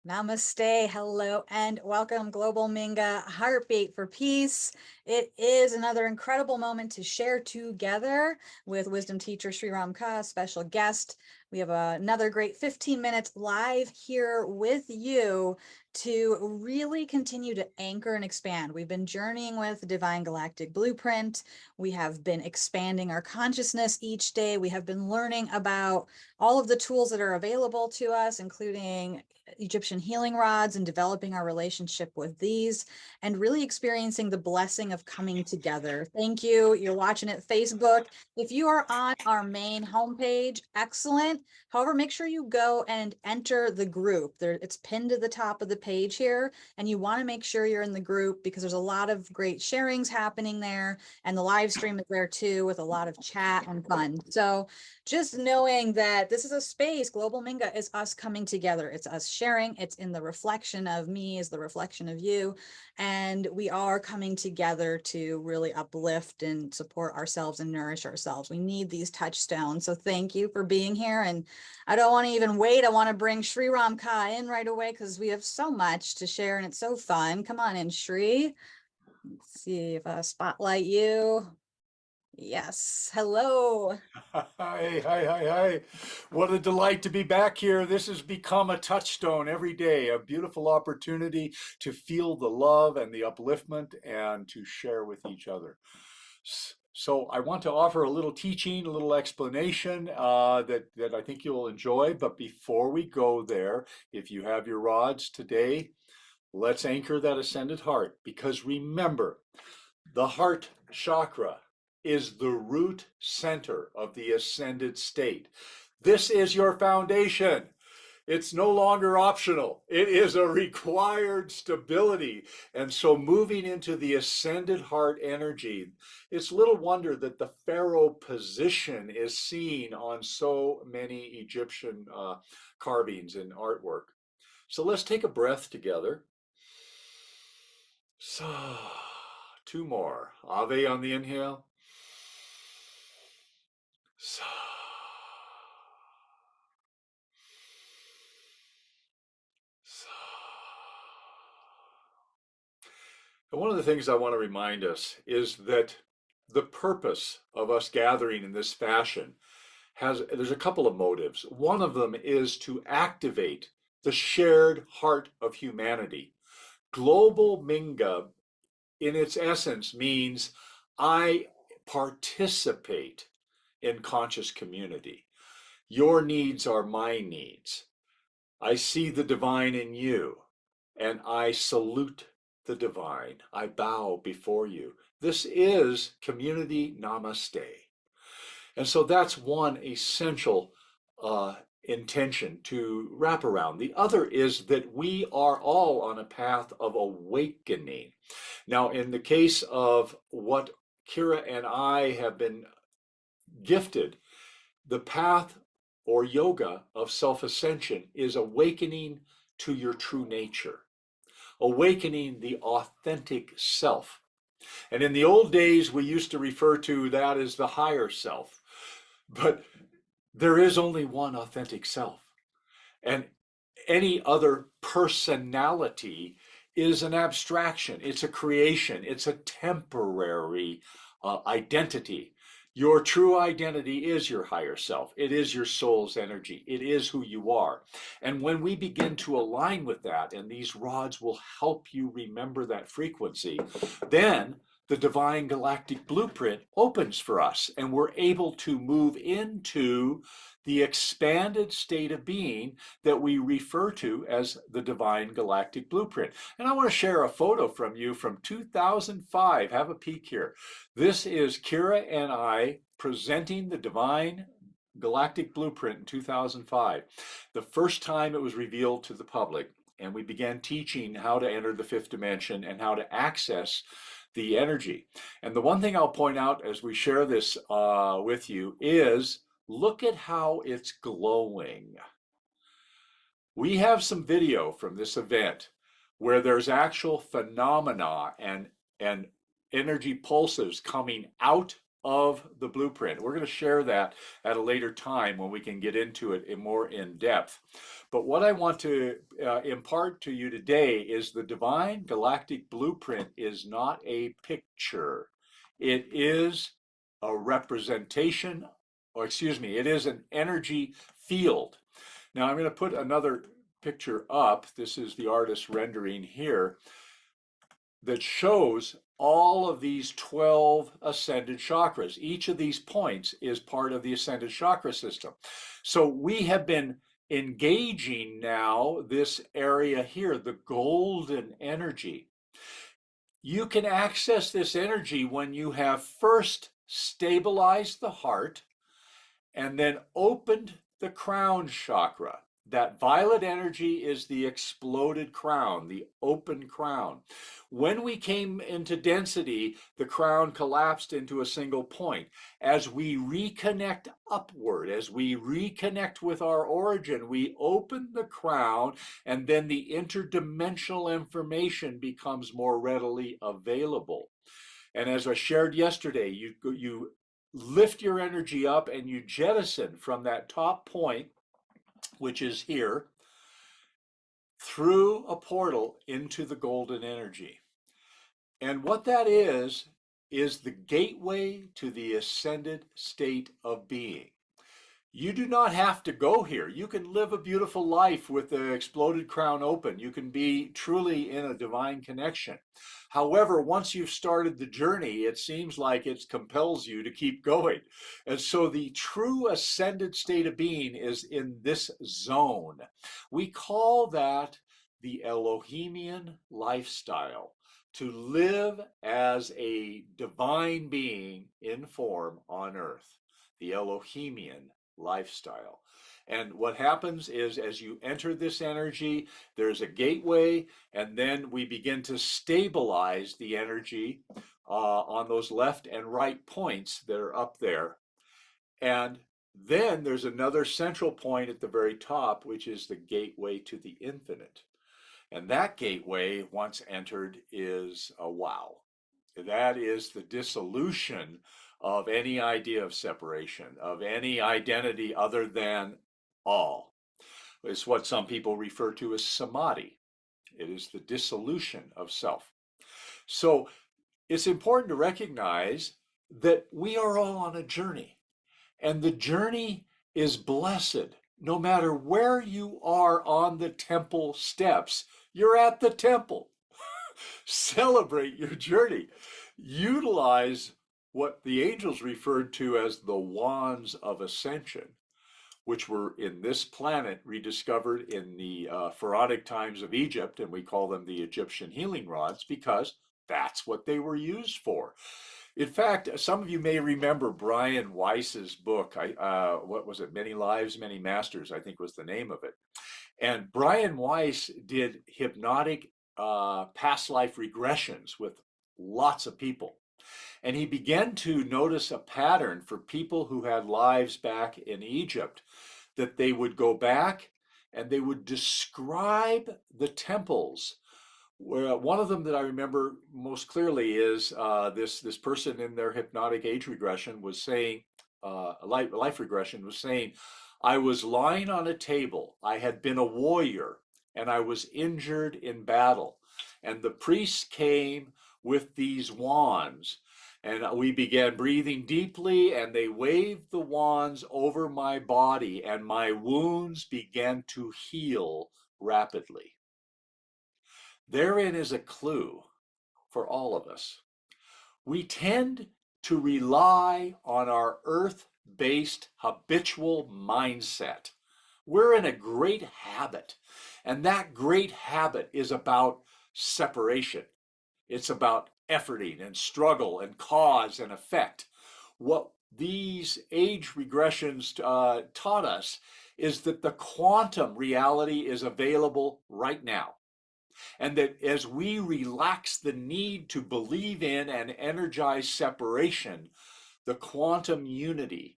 Namaste, hello, and welcome, Global Minga, Heartbeat for Peace. It is another incredible moment to share together with wisdom teacher Sri Ram Ka, special guest. We have another great 15 minutes live here with you to really continue to anchor and expand. We've been journeying with the Divine Galactic Blueprint. We have been expanding our consciousness each day. We have been learning about all of the tools that are available to us, including Egyptian healing rods, and developing our relationship with these and really experiencing the blessing of coming together. Thank you. You're watching it Facebook. If you are on our main homepage, excellent. However, make sure you go and enter the group. It's pinned to the top of the page here, and you want to make sure you're in the group because there's a lot of great sharings happening there, and the live stream is there too with a lot of chat and fun. So just knowing that this is a space, Global Minga is us coming together. It's us sharing. It's in the reflection of me is the reflection of you. And we are coming together to really uplift and support ourselves and nourish ourselves. We need these touchstones. So thank you for being here. And I don't want to even wait. I want to bring Sri Ram Ka in right away because we have so much to share and it's so fun. Come on in, Sri. Let's see if I spotlight you. Yes. Hello. Hi. What a delight to be back here. This has become a touchstone every day, a beautiful opportunity to feel the love and the upliftment and to share with each other. So I want to offer a little teaching, a little explanation that I think you'll enjoy. But before we go there, if you have your rods today, let's anchor that ascended heart, because remember, the heart chakra is the root center of the ascended state. This is your foundation. It's no longer optional. It is a required stability. And so moving into the ascended heart energy, it's little wonder that the pharaoh position is seen on so many Egyptian carvings and artwork. So let's take a breath together. So, two more. Ave on the inhale. So, and one of the things I want to remind us is that the purpose of us gathering in this fashion there's a couple of motives. One of them is to activate the shared heart of humanity. Global Minga, in its essence, means I participate in conscious community. Your needs are my needs. I see the divine in you, and I salute the divine. I bow before you. This is community namaste. And so that's one essential intention to wrap around. The other is that we are all on a path of awakening. Now, in the case of what Kira and I have been gifted, the path or yoga of self-ascension is awakening to your true nature, awakening the authentic self. And in the old days, we used to refer to that as the higher self. But there is only one authentic self. And any other personality is an abstraction. It's a creation. It's a temporary identity. Your true identity is your higher self. It is your soul's energy. It is who you are. And when we begin to align with that, and these rods will help you remember that frequency, then the divine galactic blueprint opens for us, and we're able to move into the expanded state of being that we refer to as the divine galactic blueprint. And I want to share a photo from you from 2005. Have a peek here. This is Kira and I presenting the divine galactic blueprint in 2005. The first time it was revealed to the public, and we began teaching how to enter the fifth dimension and how to access the energy. And the one thing I'll point out as we share this with you is look at how it's glowing. We have some video from this event where there's actual phenomena and energy pulses coming out of the blueprint. We're going to share that at a later time when we can get into it more in depth. But what I want to impart to you today is the divine galactic blueprint is not a picture. It is a representation, or excuse me, it is an energy field. Now I'm going to put another picture up. This is the artist rendering here that shows all of these 12 ascended chakras. Each of these points is part of the ascended chakra system. So we have been engaging now this area here, the golden energy. You can access this energy when you have first stabilized the heart and then opened the crown chakra. That violet energy is the exploded crown, the open crown. When we came into density, the crown collapsed into a single point. As we reconnect upward, as we reconnect with our origin, we open the crown, and then the interdimensional information becomes more readily available. And as I shared yesterday, you lift your energy up and you jettison from that top point, which is here, through a portal into the golden energy. And what that is the gateway to the ascended state of being. You do not have to go here. You can live a beautiful life with the exploded crown open. You can be truly in a divine connection. However, once you've started the journey, it seems like it compels you to keep going. And so the true ascended state of being is in this zone. We call that the Elohimian lifestyle, to live as a divine being in form on earth, the Elohimian lifestyle. And what happens is, as you enter this energy, there's a gateway, and then we begin to stabilize the energy on those left and right points that are up there. And then there's another central point at the very top, which is the gateway to the infinite. And that gateway, once entered, is a wow. That is the dissolution of any idea of separation, of any identity other than all. It's what some people refer to as samadhi. It is the dissolution of self. So it's important to recognize that we are all on a journey, and the journey is blessed. No matter where you are on the temple steps, you're at the temple. Celebrate your journey. Utilize what the angels referred to as the wands of ascension, which were in this planet rediscovered in the pharaonic times of Egypt, and we call them the Egyptian healing rods because that's what they were used for. In fact, some of you may remember Brian Weiss's book. What was it? Many Lives, Many Masters, I think was the name of it. And Brian Weiss did hypnotic past life regressions with lots of people. And he began to notice a pattern for people who had lives back in Egypt, that they would go back and they would describe the temples. One of them that I remember most clearly is this person in their hypnotic age regression was saying, life regression was saying, I was lying on a table. I had been a warrior and I was injured in battle. And the priests came with these wands, and we began breathing deeply, and they waved the wands over my body, and my wounds began to heal rapidly. Therein is a clue for all of us. We tend to rely on our earth-based habitual mindset. We're in a great habit, and that great habit is about separation. It's about efforting and struggle and cause and effect. What these age regressions taught us is that the quantum reality is available right now. And that as we relax the need to believe in and energize separation, the quantum unity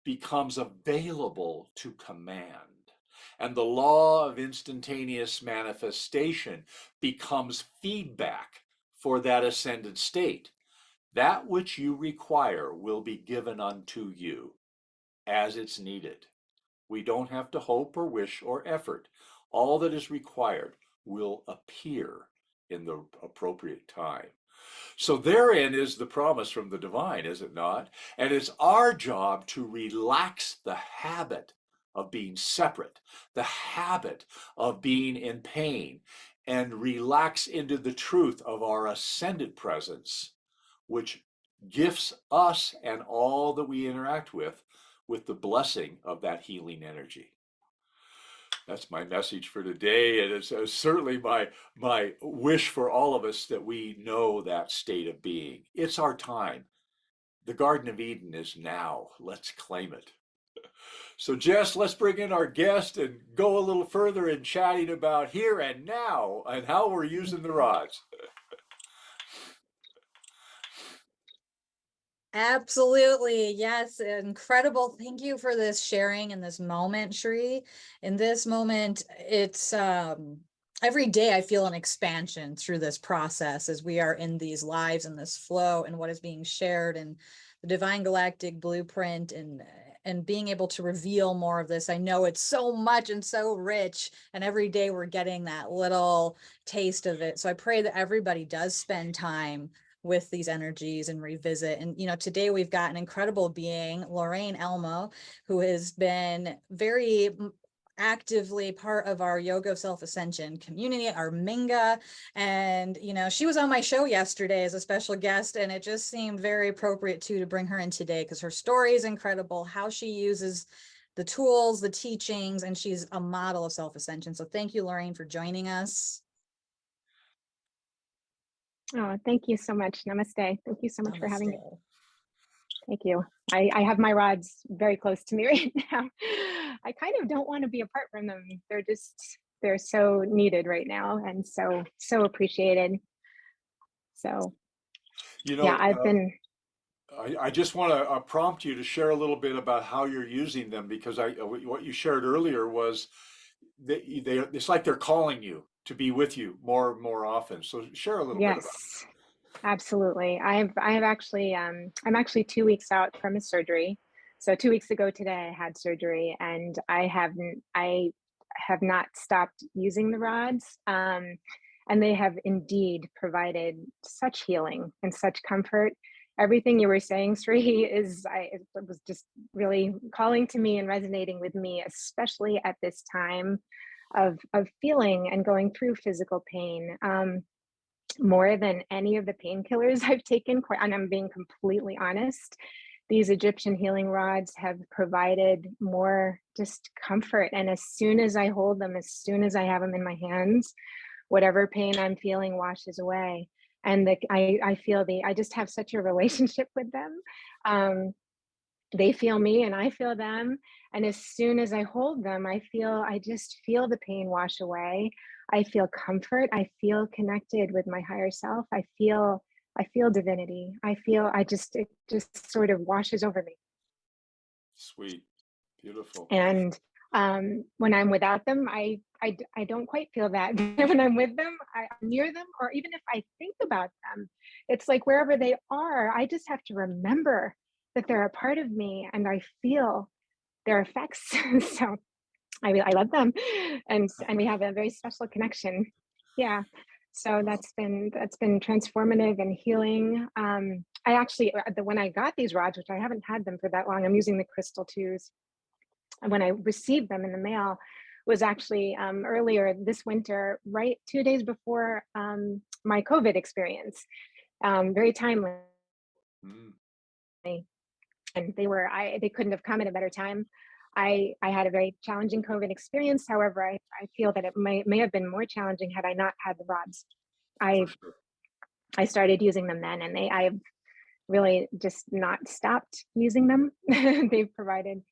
becomes available to command. And the law of instantaneous manifestation becomes feedback for that ascended state. That which you require will be given unto you as it's needed. We don't have to hope or wish or effort. All that is required will appear in the appropriate time. So therein is the promise from the divine, is it not? And it's our job to relax the habit of being separate, the habit of being in pain, and relax into the truth of our ascended presence, which gifts us and all that we interact with the blessing of that healing energy. That's my message for today, and it's certainly my wish for all of us that we know that state of being. It's our time. The Garden of Eden is now. Let's claim it. So, Jess, let's bring in our guest and go a little further in chatting about here and now and how we're using the rods. Absolutely. Yes. Incredible. Thank you for this sharing in this moment, Shri. In this moment, it's every day I feel an expansion through this process as we are in these lives and this flow and what is being shared and the divine galactic blueprint and being able to reveal more of this. I know it's so much and so rich, and every day we're getting that little taste of it. So I pray that everybody does spend time with these energies and revisit. And, today we've got an incredible being, Lorraine Elmo, who has been very actively part of our Yoga of Self-Ascension community, our Minga. And, she was on my show yesterday as a special guest, and it just seemed very appropriate to bring her in today because her story is incredible, how she uses the tools, the teachings, and she's a model of self-ascension. So thank you, Lorraine, for joining us. Oh, thank you so much. Namaste. Thank you so much for having me. Namaste. Thank you. I have my rods very close to me right now. I kind of don't want to be apart from them. They're so needed right now and so appreciated. So yeah, I just want to prompt you to share a little bit about how you're using them, because what you shared earlier was that it's like they're calling you to be with you more often. So share a little bit about yes, absolutely. I have actually I'm actually 2 weeks out from a surgery. So 2 weeks ago today I had surgery, and I have not stopped using the rods. And they have indeed provided such healing and such comfort. Everything you were saying, Sri, it was just really calling to me and resonating with me, especially at this time of feeling and going through physical pain. More than any of the painkillers I've taken, and I'm being completely honest, these Egyptian healing rods have provided more just comfort. And as soon as I hold them, as soon as I have them in my hands, whatever pain I'm feeling washes away. And I feel I just have such a relationship with them. They feel me and I feel them. And as soon as I hold them, I just feel the pain wash away. I feel comfort. I feel connected with my higher self. I feel divinity. It just sort of washes over me. Sweet, beautiful. And when I'm without them, I don't quite feel that. When I'm with them, I'm near them, or even if I think about them, it's like wherever they are, I just have to remember that they're a part of me, and I feel their effects. So I love them, and we have a very special connection. Yeah. So that's been transformative and healing. I actually, when I got these rods, which I haven't had them for that long, I'm using the crystal twos. And when I received them in the mail, was actually earlier this winter, right 2 days before my COVID experience. Very timely. Mm. And they couldn't have come at a better time. I had a very challenging COVID experience. However, I feel that it may have been more challenging had I not had the rods. For sure. I started using them then, and I've really just not stopped using them. They've provided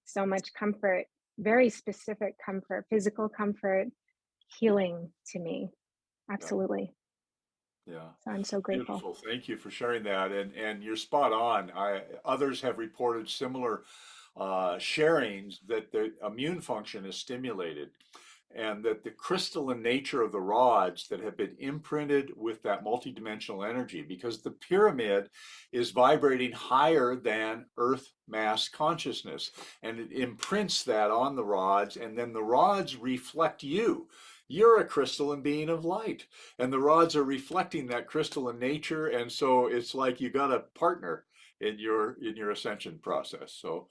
so much comfort, very specific comfort, physical comfort, healing to me. Absolutely. Yeah. So I'm so grateful. Beautiful. Thank you for sharing that. And you're spot on. Others have reported similar sharings that the immune function is stimulated. and that the crystalline nature of the rods that have been imprinted with that multidimensional energy, because the pyramid is vibrating higher than Earth mass consciousness, and it imprints that on the rods, and then the rods reflect you. You're a crystalline being of light, and the rods are reflecting that crystalline nature, and so it's like you got a partner in your ascension process. So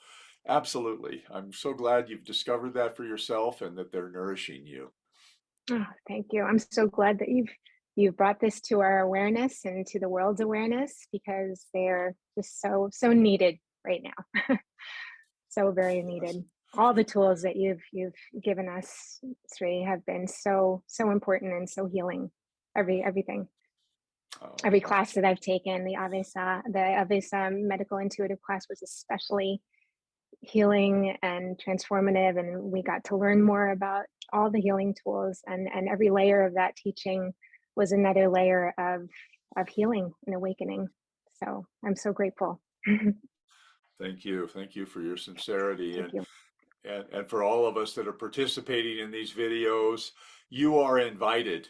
absolutely. I'm so glad you've discovered that for yourself and that they're nourishing you. Oh, thank you. I'm so glad that you've brought this to our awareness and to the world's awareness, because they're just so needed right now. So very Yes. needed. All the tools that you've given us, Sri, have been so important and so healing. Everything. Oh, Every class that I've taken, the Avesa medical intuitive class was especially healing and transformative, and we got to learn more about all the healing tools, and every layer of that teaching was another layer of healing and awakening. So I'm so grateful. Thank thank you. Thank you for your sincerity. you. And for all of us that are participating in these videos, you are invited.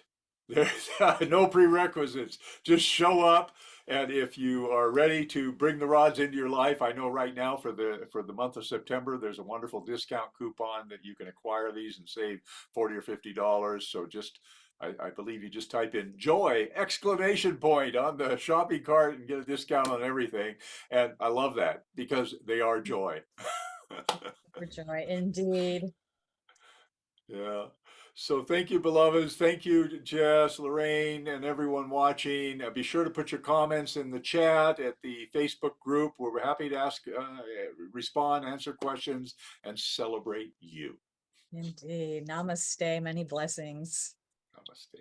There's no prerequisites. Just show up. And if you are ready to bring the rods into your life, I know right now for the month of September, there's a wonderful discount coupon that you can acquire these and save $40 or $50. So just, I believe you just type in joy exclamation point on the shopping cart and get a discount on everything. And I love that because they are joy. For joy, indeed. Yeah. So thank you, beloveds. Thank you, Jess, Lorraine, and everyone watching. Be sure to put your comments in the chat at the Facebook group, where we're happy to ask, respond, answer questions, and celebrate you. Indeed. Namaste. Many blessings. Namaste.